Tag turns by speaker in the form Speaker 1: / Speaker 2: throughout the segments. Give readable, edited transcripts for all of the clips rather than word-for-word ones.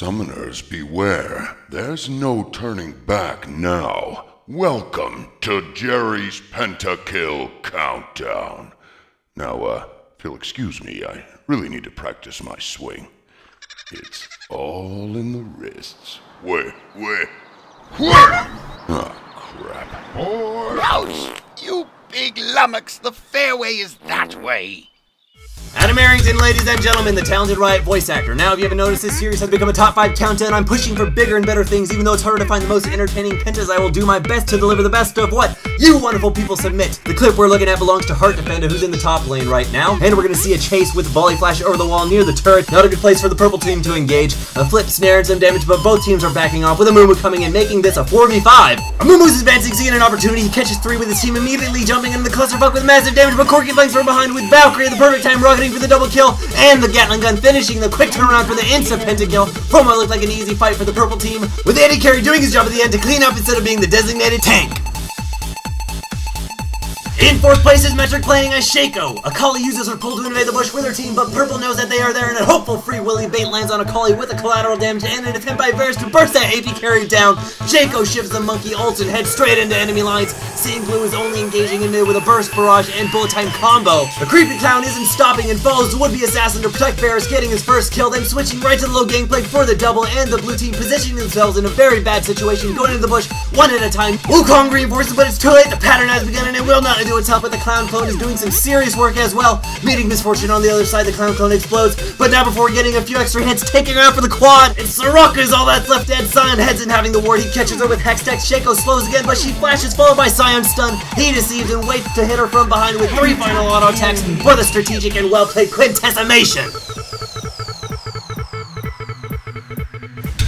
Speaker 1: Summoners beware, there's no turning back now. Welcome to Jerry's Pentakill Countdown. Now, if you'll excuse me, I really need to practice my swing. It's all in the wrists. Wait. Oh, crap.
Speaker 2: Ouch! You big lummox, the fairway is that way.
Speaker 3: Adam Arrington, ladies and gentlemen, the talented Riot voice actor. Now, if you haven't noticed, this series has become a top 5 countdown. I'm pushing for bigger and better things, even though it's harder to find the most entertaining pentas. I will do my best to deliver the best of what you wonderful people submit. The clip we're looking at belongs to Heart Defender, who's in the top lane right now, and we're going to see a chase with volley flash over the wall near the turret. Not a good place for the purple team to engage. A flip, snare, and some damage, but both teams are backing off, with Amumu coming in, making this a 4v5. Amumu's advancing, seeing an opportunity. He catches 3 with his team, immediately jumping into the clusterfuck with massive damage, but Corky flanks from behind with Valkyrie at the perfect time, rocketing for the double kill. And the Gatling gun finishing the quick turnaround for the instant pentakill from what looked like an easy fight for the purple team, with AD Carry doing his job at the end to clean up instead of being the designated tank. In 4th place is Metric playing as Shaco. Akali uses her pull to invade the bush with her team, but purple knows that they are there, and a hopeful free willy bait lands on Akali with a collateral damage and an attempt by Varus to burst that AP carry down. Shaco shifts the monkey ult and heads straight into enemy lines. Seeing Blue is only engaging in mid with a burst barrage and bullet time combo. The creepy clown isn't stopping and follows the would-be assassin to protect Varus, getting his first kill, then switching right to the low gangplank for the double, and the blue team positioning themselves in a very bad situation, going into the bush one at a time. Wukong reinforces, but it's too late. The pattern has begun and it will not do its help, but the clown clone is doing some serious work as well. Meeting misfortune on the other side, the clown clone explodes, but now before getting a few extra hits, taking her out for the quad, and Soraka is all that's left dead. Sion heads in having the ward, he catches her with Hextech. Shaco slows again, but she flashes, followed by Sion's stun. He deceives and waits to hit her from behind with 3 final auto attacks for the strategic and well-played quintessimation.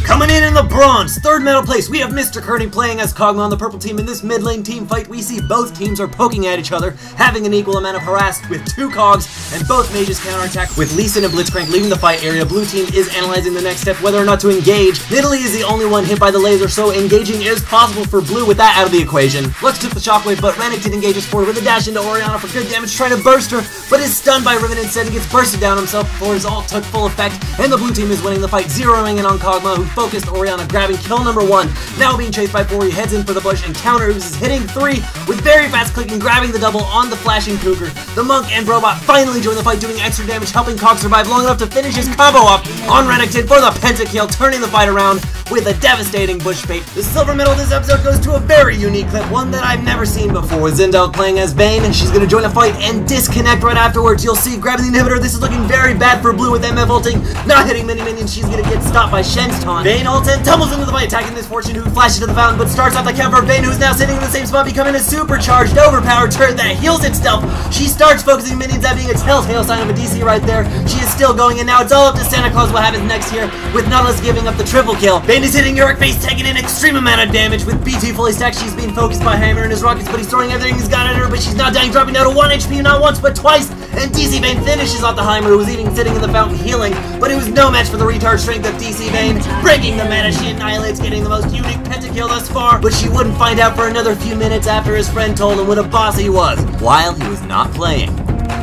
Speaker 3: Coming in the bronze, 3rd medal place, we have Mr. Kearney playing as Kog'Maw on the purple team. In this mid lane team fight, we see both teams are poking at each other, having an equal amount of harassed with 2 cogs, and both mages counterattack with Lee Sin and Blitzcrank leaving the fight area. Blue team is analyzing the next step, whether or not to engage. Nidalee is the only one hit by the laser, so engaging is possible for Blue with that out of the equation. Lux took the shockwave, but Renekton engages forward with a dash into Orianna for good damage, trying to burst her, but is stunned by Riven instead and gets bursted down himself before his ult took full effect, and the blue team is winning the fight, zeroing in on Kog'Maw, who focused Orianna, grabbing kill number 1. Now being chased by 4, he heads in for the bush and counters, hitting 3 with very fast clicking, grabbing the double on the flashing Cougar. The Monk and Robot finally join the fight, doing extra damage, helping Kog survive long enough to finish his combo up on Renekton for the pentakill, turning the fight around with a devastating bush bait. The silver medal of this episode goes to a very unique clip, one that I've never seen before. Zindel playing as Vayne, and she's going to join a fight and disconnect right afterwards. You'll see grabbing the inhibitor. This is looking very bad for Blue with MF ulting, not hitting many minions. She's going to get stopped by Shen's taunt. Vayne ults and tumbles into the fight, attacking Misfortune, who flashes to the fountain, but starts off the count for Vayne, who's now sitting in the same spot, becoming a supercharged, overpowered turret that heals itself. She starts focusing minions at being a telltale sign of a DC right there. She is still going, and now it's all up to Santa Claus what happens next here, with Nautilus giving up the triple kill. Vayne is hitting Yorick face, taking an extreme amount of damage. With BT fully stacked, she's being focused by Hammer and his rockets, but he's throwing everything he's got at her, but she's not dying, dropping down to 1 HP not once but twice, and DC Vayne finishes off the Heimer, who was even sitting in the fountain healing, but it was no match for the retard strength of DC Vayne. Breaking the meta, she annihilates, getting the most unique pentakill thus far, but she wouldn't find out for another few minutes after his friend told him what a boss he was, while he was not playing.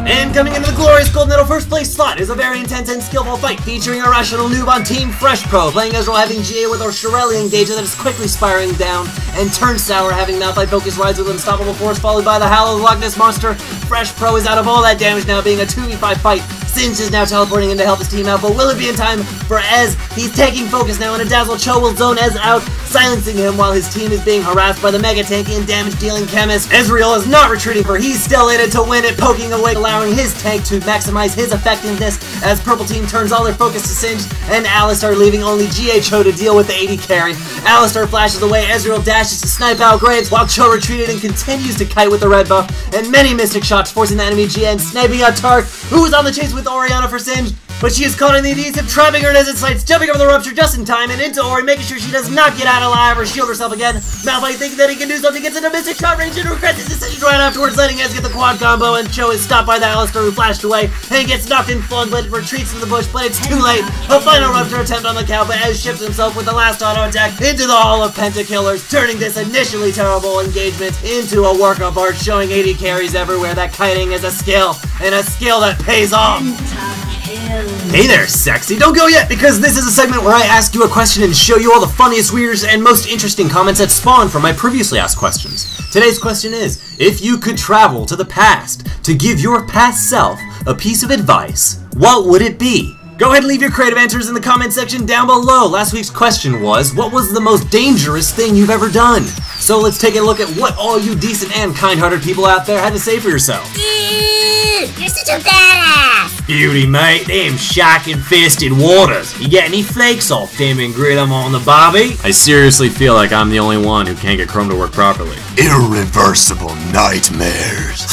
Speaker 3: And coming into the glorious gold medal 1st place slot is a very intense and skillful fight featuring a rational noob on Team Fresh Pro, playing Ezreal having GA with our Shirelli engager that is quickly spiraling down, and Turn Sour having Malphite Focus rides with Unstoppable Force, followed by the Hallowed Loch Ness Monster. Fresh Pro is out of all that damage now, being a 2v5 fight. Singe is now teleporting in to help his team out, but will it be in time for Ez? He's taking focus now, and a Dazzle Cho will zone Ez out, silencing him while his team is being harassed by the Mega Tank and damage-dealing Chemist. Ezreal is not retreating, for he's still in it to win it, poking away, allowing his tank to maximize his effectiveness as purple team turns all their focus to Singe, and Allstar leaving only GA Cho to deal with the AD carry. Allstar flashes away, Ezreal dashes to snipe out Graves, while Cho retreated and continues to kite with the red buff, and many mystic shots forcing the enemy GA and sniping out Tark, who is on the chase with Orianna for Singe, but she is caught in the adhesive, trapping her as it sights, jumping over the rupture just in time and into Ori, making sure she does not get out alive or shield herself again. Malphite thinking that he can do something, gets into mystic shot range and regrets his decision right afterwards, letting Ez get the quad combo, and Cho is stopped by the Allstar, who flashed away and gets knocked in flung, but retreats to the bush, but it's too late. A final rupture attempt on the cow, but Ez shifts himself with the last auto attack into the Hall of Pentakillers, turning this initially terrible engagement into a work of art, showing AD carries everywhere that kiting is a skill, and a skill that pays off.
Speaker 4: Pentakills.
Speaker 3: Hey there, sexy. Don't go yet, because this is a segment where I ask you a question and show you all the funniest, weirdest, and most interesting comments that spawn from my previously asked questions. Today's question is, if you could travel to the past to give your past self a piece of advice, what would it be? Go ahead and leave your creative answers in the comment section down below. Last week's question was, what was the most dangerous thing you've ever done? So let's take a look at what all you decent and kind-hearted people out there had to say for yourself.
Speaker 4: You're such a badass!
Speaker 3: Beauty, mate, them shark-infested waters. You get any flakes off them and grill them on the barbie? I seriously feel like I'm the only one who can't get Chrome to work properly.
Speaker 2: Irreversible nightmares.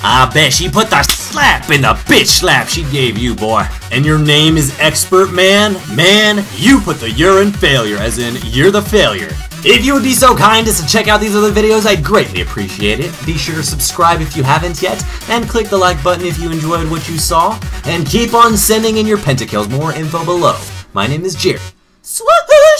Speaker 3: I bet she put the slap in the bitch slap she gave you, boy. And your name is Expert Man? Man, you put the you're in failure, as in you're the failure. If you would be so kind as to check out these other videos, I'd greatly appreciate it. Be sure to subscribe if you haven't yet, and click the like button if you enjoyed what you saw, and keep on sending in your pentakills. More info below. My name is Jerry. Swahoo!